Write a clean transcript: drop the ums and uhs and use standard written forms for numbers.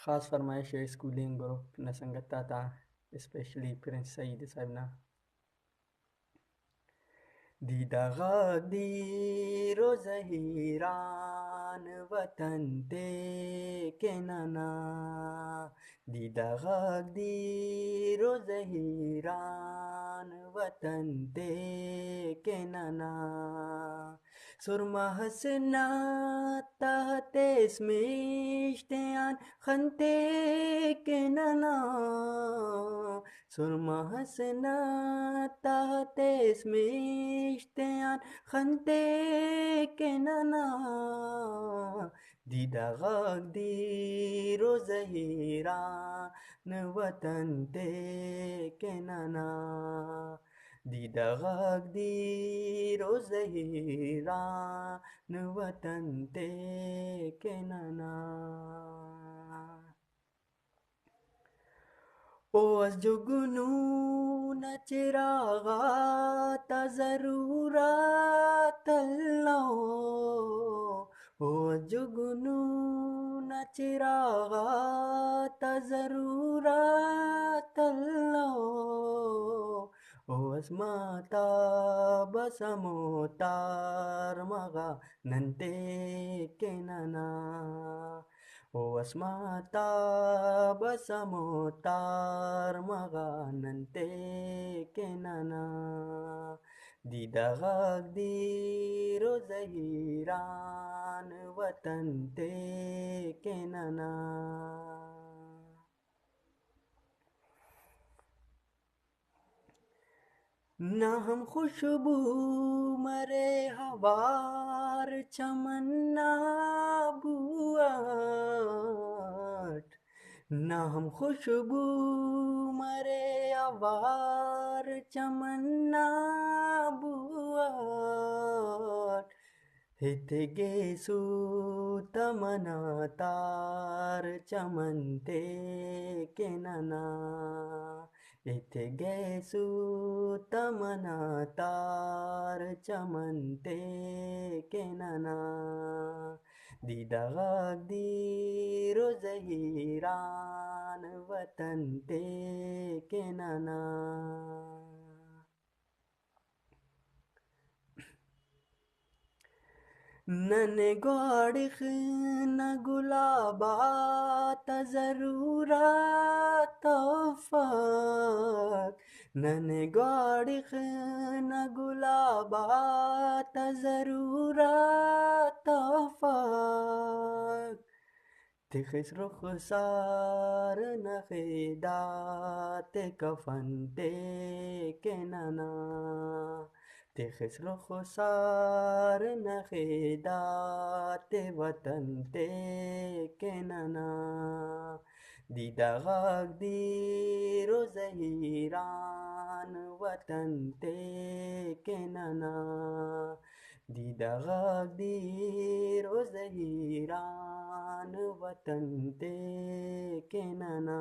खास फरमाइश है स्कूलिंग ग्रुप नसंगता था स्पेशली प्रिंस सईद साहबना दीदा ज़हीरान वतन ते के नना दीदा ज़हीरान वतन ते के नना सुरमा हसना tahte smishtean khante kenana surma hasna tahte smishtean khante kenana dida gagdi rozahira watan te kenana dida gagdi rozahira वतन ते के नना ओ जुगनू न चिरागा ता ज़रूरत लो ओ जुगनू न चिरागा ता ज़रूरत लो ओ अस्माता बसमोतार मगा नंते के नना ओ अस्माता बसमोतार मगा नंते के नना दीदा दीरो ज़हीरान वतन ते के नना ना हम खुशबू मरे हवार चमन्ना बुआट ना हम खुशबू मरे हवार चमन्ना बुआट हितगेसु तमना तार चमनते के नना हितगेसु तमना तार चमनते के नना दीरो ज़हीरान वतन ते के नना नने ग्वाड़िख न गुलाबात ज़रूरत तोफ़क नने ग्वाड़िख न गुलाबात ज़रूरत तोफ़क तिखिस रुखसार नखिदात कफन ते के नना तिखिस रुखसार नखिदात वतन ते के नना दीदा दीरो ज़हीरान वतन ते के नना दीदा दीरो ज़हीरान वतन ते के नना